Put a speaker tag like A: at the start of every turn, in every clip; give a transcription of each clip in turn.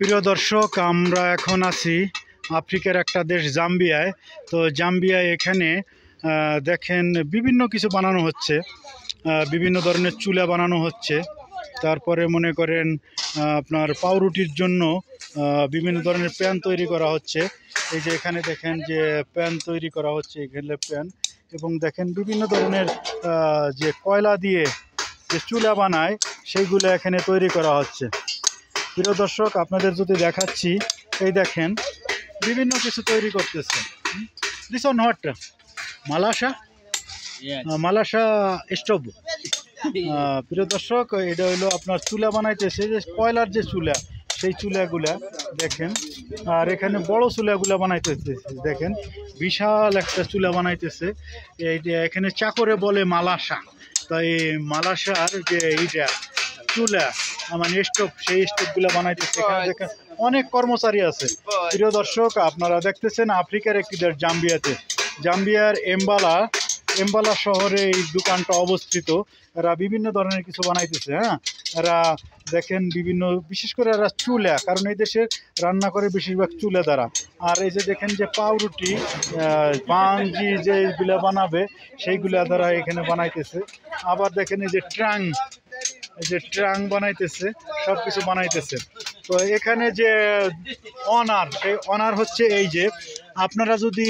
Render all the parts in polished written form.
A: প্রিয় দর্শক, আমরা এখন আছি আফ্রিকার একটা দেশ জাম্বিয়ায়। তো জাম্বিয়ায় এখানে দেখেন বিভিন্ন কিছু বানানো হচ্ছে, বিভিন্ন ধরনের চুলা বানানো হচ্ছে। তারপরে মনে করেন আপনার পাউরুটির জন্য বিভিন্ন ধরনের প্যান তৈরি করা হচ্ছে। এই যে এখানে দেখেন যে প্যান তৈরি করা হচ্ছে, এখানে প্যান, এবং দেখেন বিভিন্ন ধরনের যে কয়লা দিয়ে যে চুলা বানায় সেইগুলো এখানে তৈরি করা হচ্ছে। প্রিয় দর্শক, আপনাদের যদি দেখাচ্ছি, এই দেখেন বিভিন্ন কিছু তৈরি করতেছে। দিস অন হট মালাসা, মালাসা স্টোভ। প্রিয় দর্শক, এটা হইলো আপনার চুলা বানাইতেছে, যে কয়লার যে চুলা, সেই চুলাগুলা দেখেন। আর এখানে বড় চুলাগুলা বানাইতেছে, দেখেন বিশাল একটা চুলা বানাইতেছে। এইটা এখানে চাকরে বলে মালাসা। তো এই মালাসার যে এইটা চুলা মানে স্টোভ, সেই স্টোভগুলা বানাইতেছে। এখানে দেখেন অনেক কর্মচারী আছে। প্রিয় দর্শক, আপনারা দেখতেছেন আফ্রিকার একটি দেশ জাম্বিয়াতে, জাম্বিয়ার এম্বালা শহরে এই দোকানটা অবস্থিত। এরা বিভিন্ন ধরনের কিছু বানাইতেছে। এরা দেখেন বিভিন্ন, বিশেষ করে এরা চুলা, কারণ এই দেশে রান্না করে বেশিরভাগ চুলা দ্বারা। আর এই যে দেখেন যে পাউরুটি, বাঞ্জি যেগুলা বানাবে সেইগুলা দ্বারা এখানে বানাইতেছে। আবার দেখেন এই যে ট্রাং বানাইতেছে, সব কিছু বানাইতেছে। তো এখানে যে অনার, সেই অনার হচ্ছে এই যে আপনারা যদি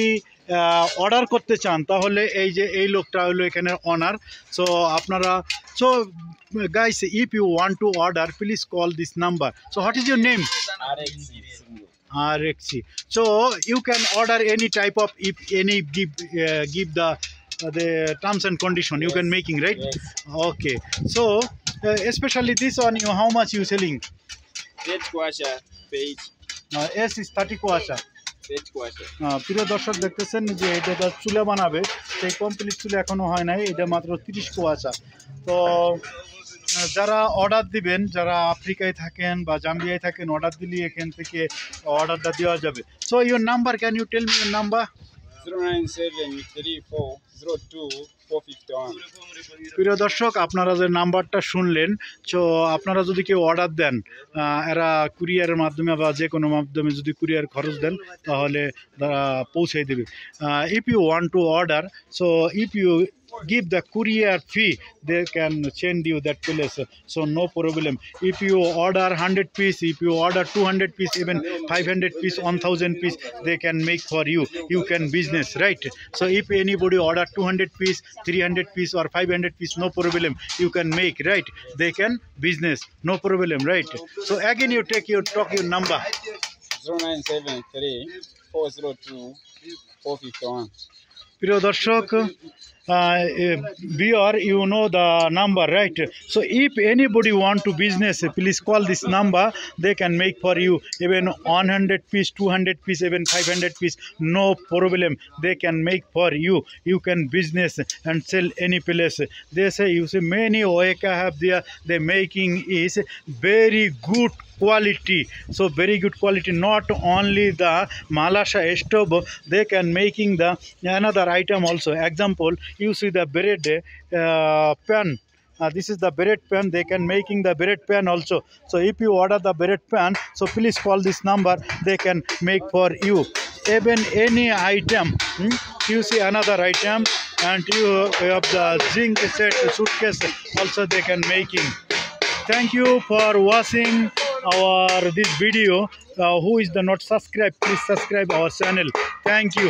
A: অর্ডার করতে চান, তাহলে এই যে এই লোকটা হলো এখানে অনার। সো আপনারা, so guys, if you want to order, please call this number. So what is your name? RXC. So you can order any type of, if any give the terms and condition, you can making, right?
B: Yes.
A: Okay. So especially this one, you how much you selling?
B: 8 kwacha page.
A: S is 30 kwacha.
B: 8 kwacha.
A: প্রিয় দর্শক, দেখতেছেন যে এটা চুলা বানাবে, সেই complete চুলা এখনো হয় নাই, এটা মাত্র 30 কোয়াচা। তো যারা অর্ডার দিবেন, যারা আফ্রিকায় থাকেন বা জাম্বিয়ায় থাকেন, অর্ডার দিলে এখান থেকে অর্ডারটা দেওয়া যাবে। So your number, can you tell me your number?
B: 0973402
A: প্রিয় দর্শক, আপনারা যে নাম্বারটা শুনলেন, তো আপনারা যদি কেউ অর্ডার দেন, এরা কুরিয়ারের মাধ্যমে বা যে কোনো মাধ্যমে যদি কুরিয়ার খরচ দেন, তাহলে তারা পৌঁছে দেবে। If you want to order, so if you give the courier fee, they can send you that place, so no problem. If you order 100 piece, if you order 200 piece, even 500 piece, 1000 piece, they can make for you. You can business, right? So if anybody order 200 piece, 300 piece or 500 piece, no problem, you can make, right? They can business, no problem, right? So again, you talk your number.
B: 0973402
A: প্রিয় দর্শক, Beer, you know the number, right? So if anybody want to business, please call this number. They can make for you even 100 piece, 200 piece, even 500 piece, no problem. They can make for you. You can business and sell any place. They say, you see, many Oeka have there, they making is very good quality. So very good quality, not only the malasha stove, they can making the another item also. Example, you see the bread pan. This is the bread pan. They can making the bread pan also. So if you order the bread pan, so please call this number. They can make for you even any item. You see another item, and you have the zinc set suitcase also, they can making. Thank you for watching our this video. Who is the not subscribe, please subscribe our channel. Thank you.